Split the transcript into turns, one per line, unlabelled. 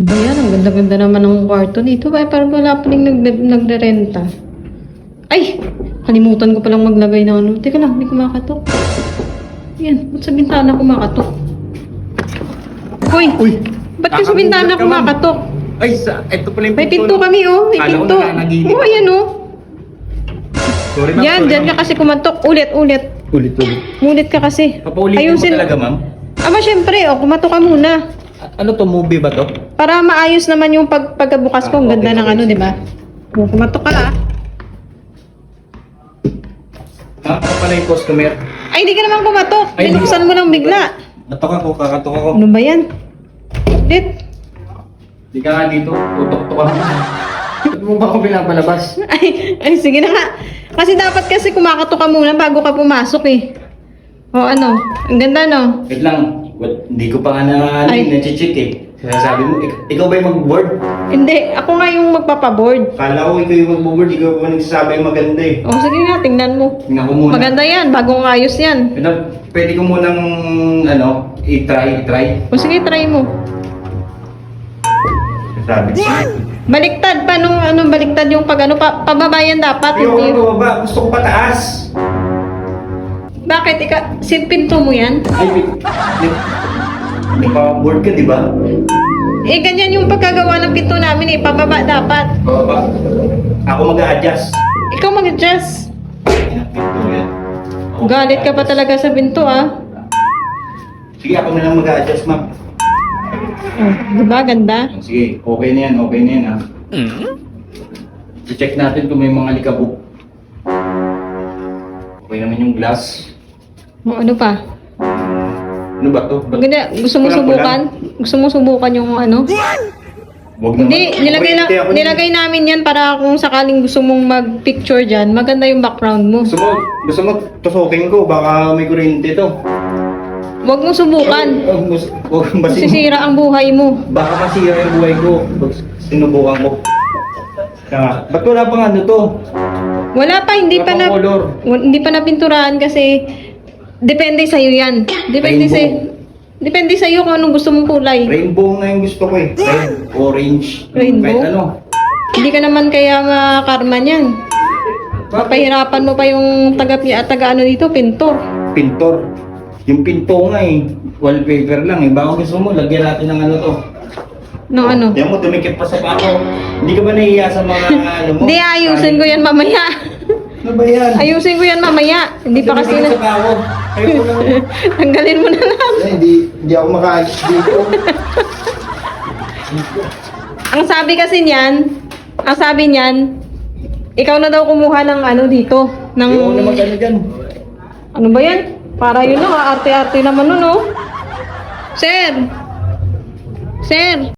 ba yan? Ang ganda-ganda naman ng kwarto dito. Ba? Parang wala pa rin nagre-renta. Ay! Kalimutan ko palang maglagay ng ano. Teka lang, hindi kumakatok. Yan, ba't sa bintana kumakatok? Hoy!
Uy!
Ba't ka sa bintana kumakatok?
Ay, ito pala yung
May pinto kami, oh. May
Kala ko
pinto.
nananaginip.
Oh, ayan, oh.
Sorry ma'am,
Yan,
sorry,
dyan
ma'am.
ka kasi kumatok. Ulit.
Ulit.
Ulit ka kasi.
Papaulitin mo talaga, ma'am?
Aba, syempre, oh. Kumatok ka muna.
Ano to, movie ba to?
Para maayos naman yung pagkabukas ko. Ang ganda
okay,
ng
okay.
ano, di ba? Oh, kumatok ka, ah.
Ako pala yung customer.
Ay, hindi ka naman kumatok.
Ay, hindi.
Binuksan mo lang bigla.
Kakatok ako.
Ano ba yan? Ulit.
Di ka nga dito, tutok-tok ako. Ba't mo ba ako pinapalabas?
Ay, sige na nga. Kasi dapat kasi kumakatok ka muna bago ka pumasok eh. O ano, ang ganda no?
Wait lang, hindi ko pa nga
Ay.
na-check eh. Sinasabi mo, ikaw ba yung mag-board?
Hindi, ako nga yung magpapaboard.
Kala ko ikaw yung mag-board, ikaw pa nagsasabi yung maganda eh.
O sige nga, tingnan mo.
Tingnan ko muna.
Maganda yan, bagong ayos yan.
Pwede ko munang, i-try.
O sige, try mo.
Sabi ko.
Baliktad pa nung ano, baliktad yung pag ano, pababayan dapat.
Ayoko
Hindi.
na baba, gusto ko pataas.
Bakit? Pinto mo yan?
Ay, may board ka, di ba?
Eh, ganyan yung pagkagawa ng pinto namin eh, pababa dapat.
Baba. Ako mag-a-adjust.
Ikaw mag-adjust.
Pinto yan.
Galit ka pa talaga sa pinto ah.
Sige, ako na lang mag-a-adjust, ma'am.
Oh, diba? Ganda.
Sige, okay na yan ha. I-check natin kung may mga likabok. Okay naman yung glass.
O, ano pa?
Ano ba to? Ba't
Ganda. Gusto mo
kulang-kulang?
subukan? Gusto mo subukan yung ano?
Wag naman.
Hindi,
Kuryente ako niyan.
nilagay namin yan para kung sakaling gusto mong mag-picture dyan, maganda yung background mo.
Gusto mo tusukin ko, baka may kuryente to.
Huwag mong subukan.
Huwag masira.
Sisira ang buhay mo.
Baka masira yung buhay ko. Pag sinubukan ko. Kaya nga, ba't wala pang ano to?
Wala pa, hindi
Wala
pa
pang
na
color.
hindi pa napinturahan kasi depende sa iyo 'yan. Depende sa iyo kung anong gusto mong kulay.
Rainbow nga yung gusto ko eh. Red, orange.
Rainbow?
Kahit ano.
Hindi ka naman kaya makarma niyan. Papahirapan mo pa yung taga ano dito, pintor.
Pintor. Yung pinto nga eh. Wallpaper lang eh. Baka gusto mo, lagyan natin ng ano to.
No ano?
Yan mo, dumikit pa sa pako. Hindi ka ba nahiya sa mga ano mo?
Hindi, ayusin ko yan mamaya.
Ano ba yan?
Ayusin ko yan mamaya. Hindi pa kasi
Dumikit
na...
sa pako. Ayoko na.
Tanggalin mo na lang.
Hindi ako makaalis dito.
Ang sabi niyan, ikaw na daw kumuha ng ano dito. Ng...
Ayoko na mag-ano dyan.
Ano ba yan? Para yun no, arte-arte naman nun, no? Sir! Sir!